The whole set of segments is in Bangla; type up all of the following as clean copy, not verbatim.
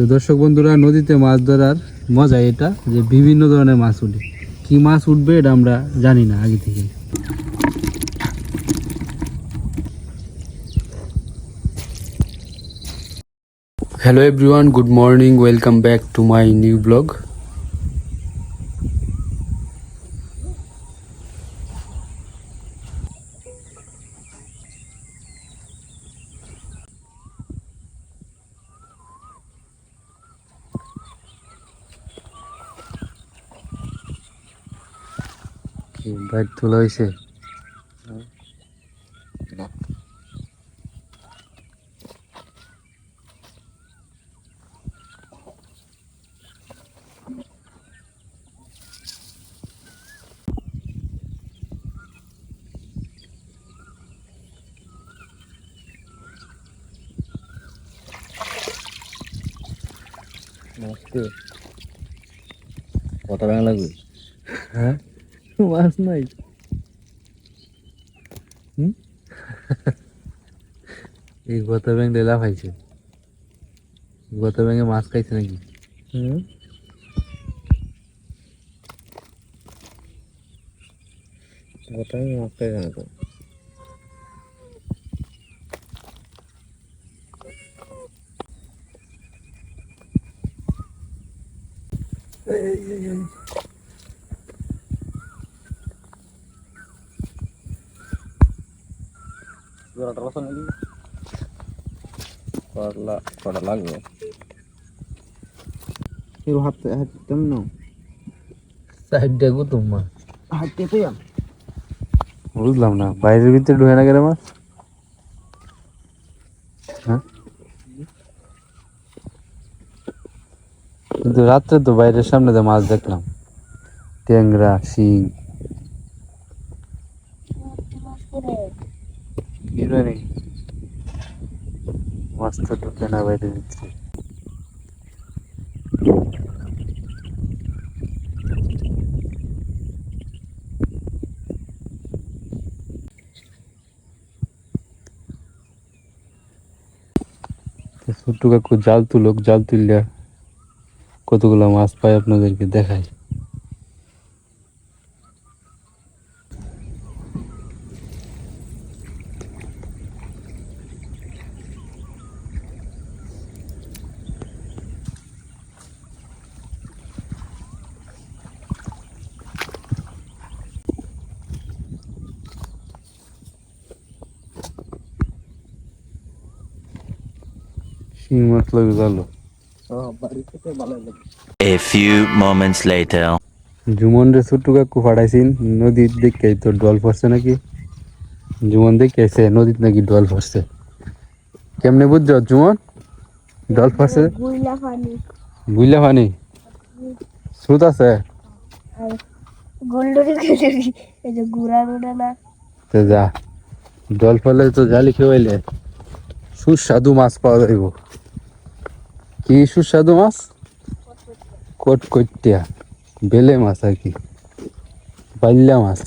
তো দর্শক বন্ধুরা, নদীতে মাছ ধরার মজা এটা যে বিভিন্ন ধরনের মাছ উঠে। কি মাছ উঠবে এটা আমরা জানি না আগে থেকে। Hello everyone, good morning, welcome back to my new blog. Bike তোলা হয়েছে। কত টাকা লাগবে? হ্যাঁ, মাছ নাই। এই গত ব্যাংক ডেলা খাইছে। গত ব্যাংকে মাছ খাইছে নাকি? কত মাছ খাই জানো তো? কটা লাগবে? হাঁটতাম না, সাইড দেখো তোমার হাঁটতে পেয়ে। বুঝলাম না, বাইরের ভিতরে ঢুকে না কেন মাছ? হ্যাঁ, কিন্তু রাত্রে তো বাইরের সামনে দিয়ে মাছ দেখলাম, ট্যাংরা, শিং। মাছ তো ঢুকে না বাইরের ভিতরে। ছোট্ট কাকু জাল তুলক, জাল তুললে কতগুলো মাছ পায় আপনাদেরকে দেখাই। শিং মাছ লাগে জালো। A few moments later. Jumon রে ছোট্ট কাকু ফাটাইছিন নদীর দিকে, তো ডল পড়ছে নাকি? জুমন দেখেছে নদীতে নাকি ডল পড়ছে। কেমনে বুঝছো জুমন? ডল পড়ছে বুঝলা পানি স্রোত আছে। তো যা, ডল ফলে তো জালি খেয়ে সুস্বাদু মাছ পাওয়া যাইব। কি সুস্বাদু মাছ? কটকটিয়া, বেলে মাছ আর কি, বাইল্লা মাছ।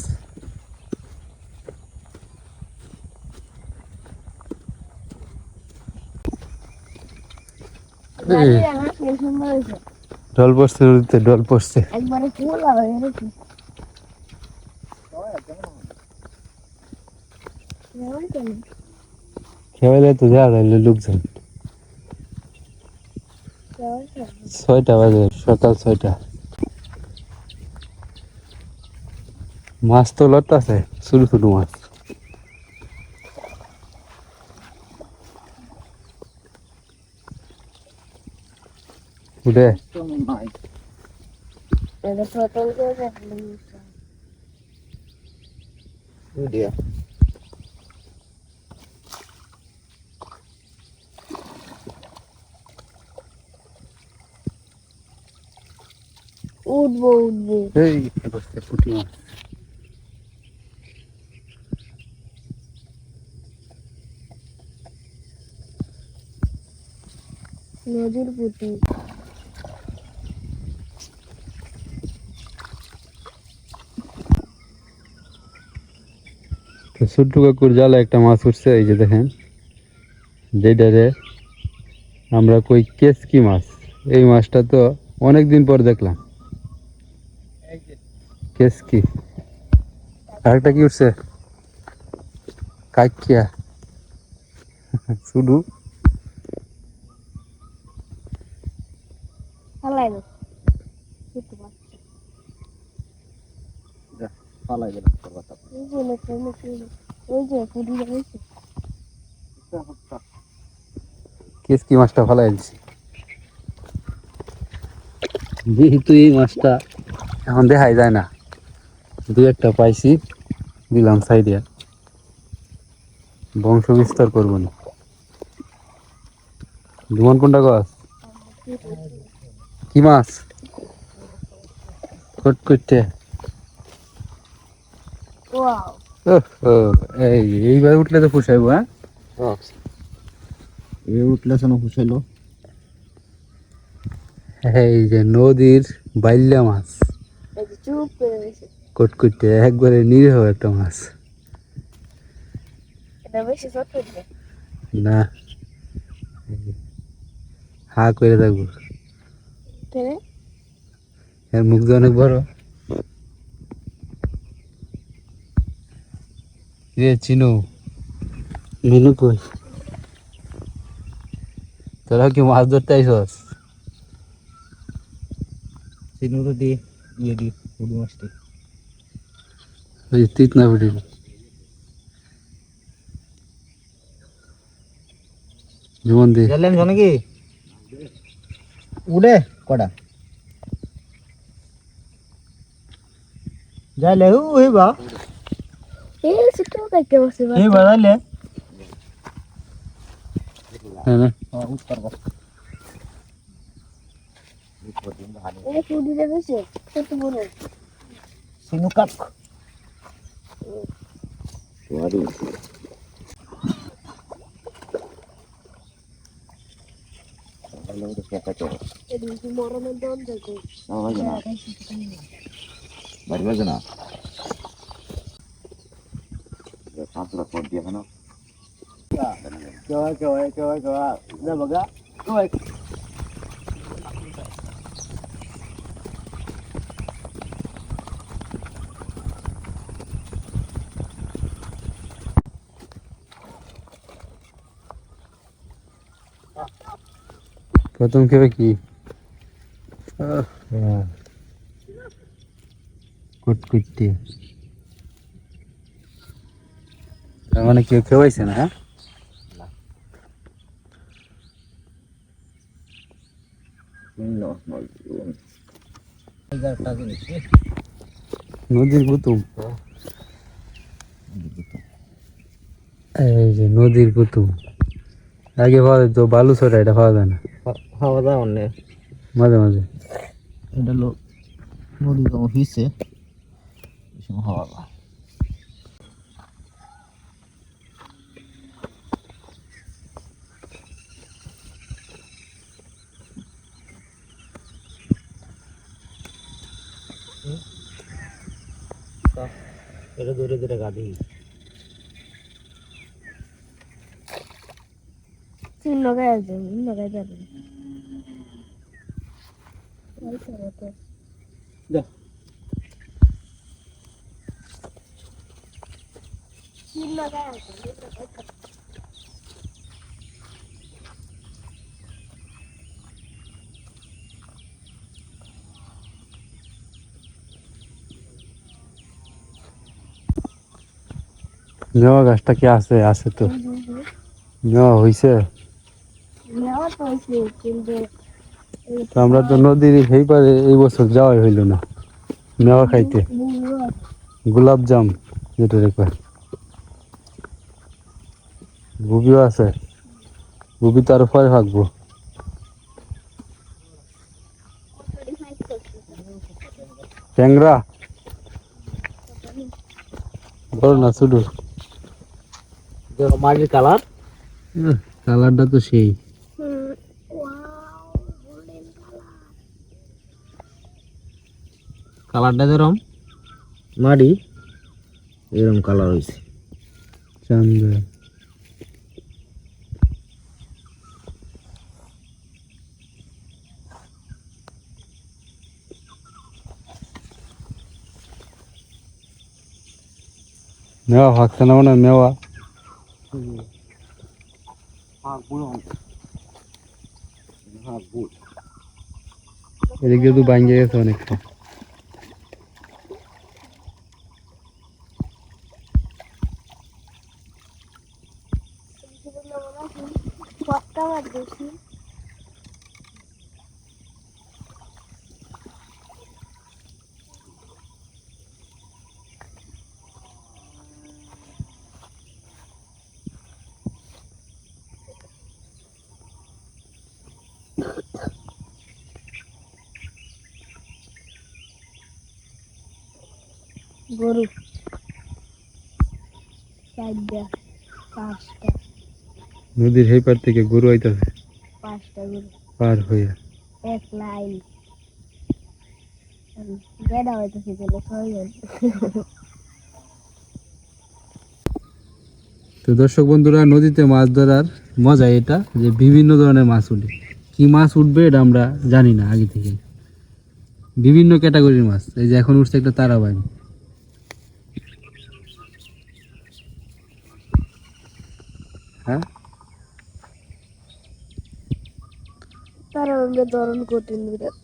ডল পড়ছে নদীতে, ডল পড়ছে। খেয়ে তো যা যাইলে লোকজন। 6টা বাজে, সকাল 6টা। মাছ তো লড়তাছে, ছোট ছোট মাছ। উঠে উঠবো উঠবো। এই বসতে পুঁটি মাছ। নদীর পুঁটি। তো ছোট্ট কাকুর জালে একটা মাছ উঠছে, এই যে দেখেন, যেটারে আমরা কই কেসকি মাছ। এই মাছটা তো অনেক দিন পর দেখলাম। কেস কি আরেকটা কি উঠছে? কাকিয়া শুধু ফালাই দাও ছোট বাচ্চা ফালাই গেল কথা। এই যে লোকটা ওই যে পুরি রয়েছে কেস কি মাছটা ফালাই দিছি। যেহেতু এই মাছটা এখন দেখাই যায় না, দুই একটা পাইছি, দিলাম সাইডে, বংশ বিস্তার করবো না। জুমন কোনটা গাছ? কি মাছ? কট করতে ওয়াও এইবার উঠলে তো পুষাইবো। হ্যাঁ, এ উঠলে শোনো ফুসাইলো। এই যে নদীর বাইল্লা মাছ, এই যে চুপ করে রয়েছে কট করতে একবারে নিরীহ একটা মাছ। এটা বেশি ছোট হচ্ছে না, হা করে থাকবো, তাই এর মুখ দিয়ে অনেক বড়। রে চিনু, মিনু কই? তোরা কি মাছ ধরতে আইসস? সিনুরো দি ইয়ে দি পুরো মাছটি। ওই তিত না বুড়ি জীবন দি গেলেন জানো কি উড়ে কটা যাইলে হইবা এই ছোট কাকে বসে এই বাজাইলে হ্যাঁ না উত্তর কর এই পুরি রয়েছে ছোট বড় সিনু কাক এই যে মরমের দম দেখো বাড়ি বাজে না পাঁচটা ফোন দিয়ে কেন কেউ বগা প্রথম খেবে কি কুটকুটি, তার মানে কেউ খেয়েছে না? হ্যাঁ, নদীর কুতুব, এই যে নদীর কুতুব। আগে পাওয়া যেত বালু ছড়া, এটা পাওয়া যায় না খাওয়া দাওয়া অনেক মাঝে মাঝে। এটা হলো নদী কেমন হিসে খাওয়া দাওয়া এটা ধরে ধরে গাড়ি তিন লাগাই আছে লাগাই যাবে তিন লাগাই আছে মেওয়া গাছটা কি আছে? আছে তো, মেওয়া হইছে। নেওয়া তো হয়েছে কিন্তু তো আমরা তো নদীর সেই পারে এই বছর যাওয়াই হইল না মেওয়া খাইতে। গোলাপ জাম যেটা রেখে, গুবিও আছে, গুবি তো আরো পরে থাকবো। ট্যাংরা বড় না ছোট? মাটির কালার কালারটা তো সেই। কালারটা যেরকম মাটি এরকম কালার হয়েছে চান্দা মেওয়া ভাগছে না মনে হয় মেওয়া হ্যাঁ গুড় হ্যাঁ গুড় এদিকে তো ভাঙ্গে গেছে অনেকটা কতটা বার বেশি গরু 4টা 5টা নদীর সেই পার থেকে গরু আইতাছে 5টা গরু পার হয়ে এক লাইন গেডা হইতেছে গেলে 6 জন তো দর্শক বন্ধুরা নদীতে মাছ ধরার মজা এটা যে বিভিন্ন ধরনের মাছ উঠে কি মাছ উঠবে এটা আমরা জানি না আগে থেকে বিভিন্ন ক্যাটাগরির মাছ এই যে এখন উঠছে একটা তারাবাইন হ্যাঁ তারা আমাদের ধরন কঠিন বিরাট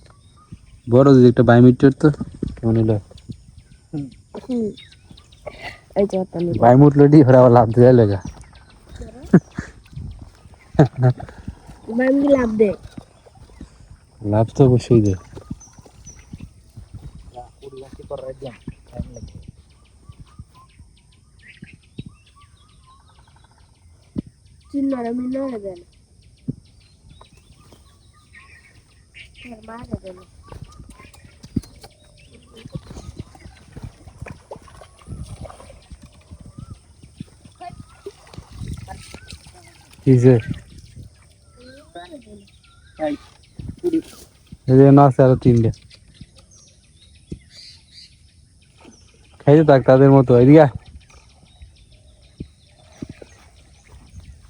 বড় যদি একটা বাইমিটার তো কেমন হলো এই যে একটা নিলাম বাইমুট লডি ওরা আবার লাভ দিয়ে লেগা মামি লাভ দে লাভ তো অবশ্যই দেয় পরিবাসী করে দিলাম টাইম লাগবে চিন্নারা মিনারে দেন আর মারে দেন কি যে তাই পুরি এই যে না আছে আরো 3টে খাইতে থাক তাদের মতো এদিকে আয়।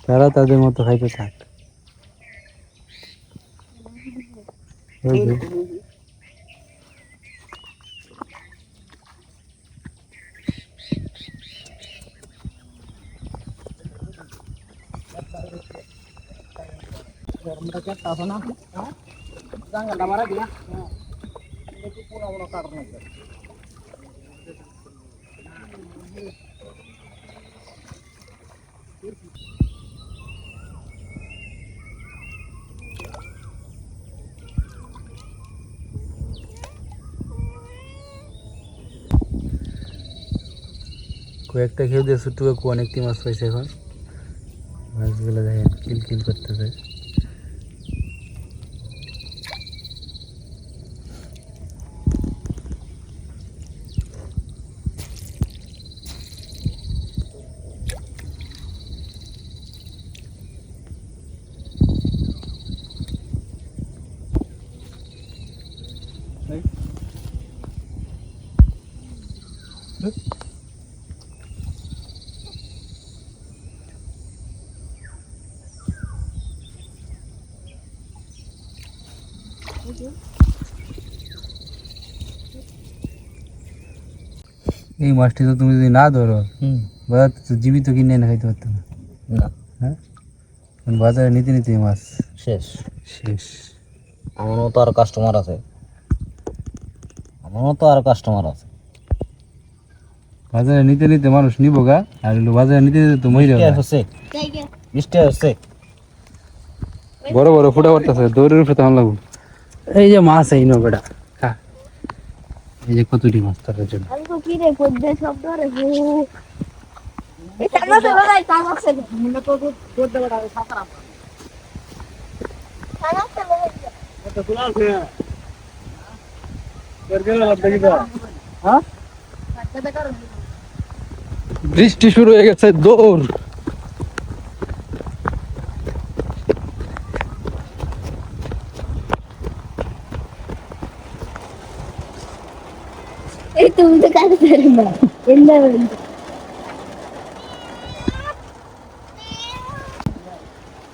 তারা তাদের মতো খাইতে থাক ওই যে, গরমটা কেটে আসো না হ্যাঁ জাঙ্গালটা মারা দিলা হ্যাঁ দেখি পুরো বড় কাটন লাগবে কয়েকটা খেয়ে দিয়ে ছোট্ট কাকু অনেকটি মাছ পাইছে এখন মাছগুলো দেখেন কিলকিল করতেছে এই মাছটি তো তুমি যদি না ধরো বাজার তো জীবিত কিনে এনে খাইতে পারতো না না হ্যাঁ কারণ বাজারে নিতে নিতে এই মাছ শেষ শেষ আমারও তো আর কাস্টমার আছে বাজারে নিতে নিতে মানুষ নিবো গা আর হলো বাজারে নিতে নিতে তো মহিলা হচ্ছে তাই কে 20 টাকা হচ্ছে বড় বড় ফুটা পড়তেছে দৌড়ের উপরে তখন লাগবো এই যে মাছ এই নো বেটা খা এই যে কতটি মাছ তার জন্য আমি তো কি রে পদ্মে সব ধরে এই টাকা চলে যায় টাকা চলে মুন্না তো করতে বড় সাতারা টাকা চলে যায় এটা তোলা আছে এর গেল লাভ দেখি তো হ্যাঁ টাকা করো বৃষ্টি শুরু হয়ে গেছে দৌড় এই তুমি তো কাছে ধরে না এন্ডা বন্ধ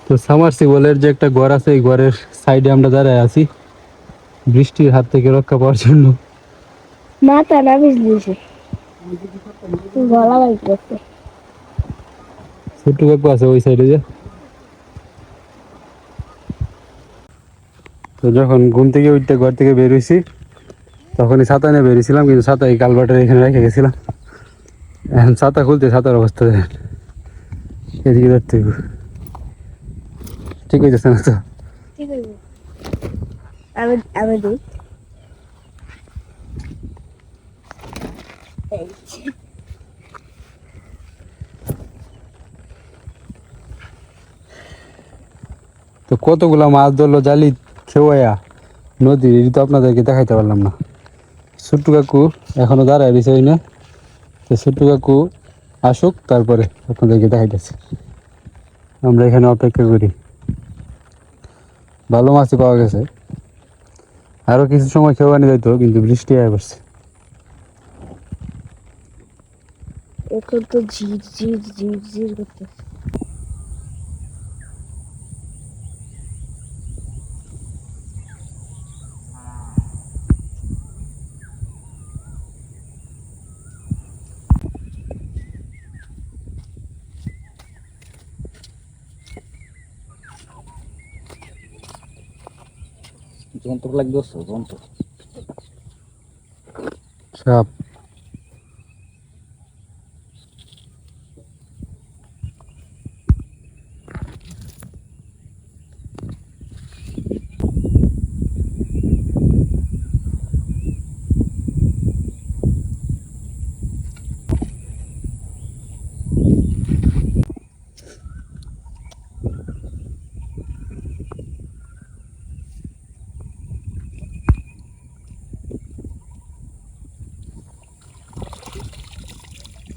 তো সামারসিবলের যে একটা ঘর আছে এই ঘরের সাইডে আমরা দাঁড়ায় আছি বৃষ্টির হাত থেকে রক্ষা পাওয়ার জন্য মাথা না ভিজলিছে গলা বাইতেছে। ছোট্ট কাকু আছে ওই সাইডে যে। তো যখন ঘুম থেকে উঠতে ঘর থেকে বের হয়েছি তখনই ছাতা নিয়ে বেরিয়েছিলাম, কিন্তু ছাতা এই কালভার্টের এখানে রেখে গেছিলাম। এখন ছাতা খুলতে ছাতার অবস্থা দেখেন, এদিকে ধরতে হইব। ঠিক হইতেছে না তো। ঠিক আছে, আমি দিই। এই যে। তো কতগুলা মাছ ধরলো জালি খেওয়া নদী, এই তো আপনাদেরকে দেখাইতে পারলাম না। ছোট্টু কাকু এখনো দাঁড়ায় রয়েছে ওই না, তো ছোট্টু কাকু আসুক তারপরে আপনাদেরকে দেখাইতেছে। আমরা এখানে অপেক্ষা করি। ভালো মাছই পাওয়া গেছে, আরো কিছু সময় খেওয়া নিয়ে যাইতো কিন্তু বৃষ্টি আয় পড়ছে। এখন তো ঝির ঝির ঝির ঝির করতেছে। যন্ত্র লাগবে, যন্ত্র সাপ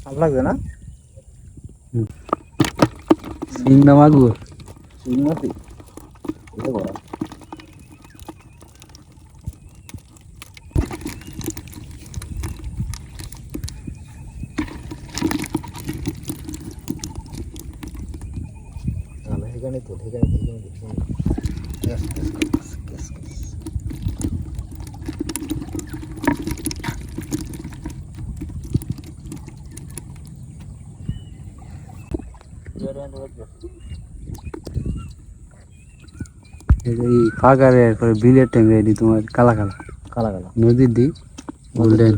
ভালো লাগবে না? সিংড়া মাগুর চিংড়ি মাছ এটা বড়। ঠিকানে তো ঠিকানে ঠিকানে ঠিকানে এই ফাঁকারে বিলের ট্যাংরা এটি তোমার কালা কালা কালা কালা নদীর দিক গোল্ডেন।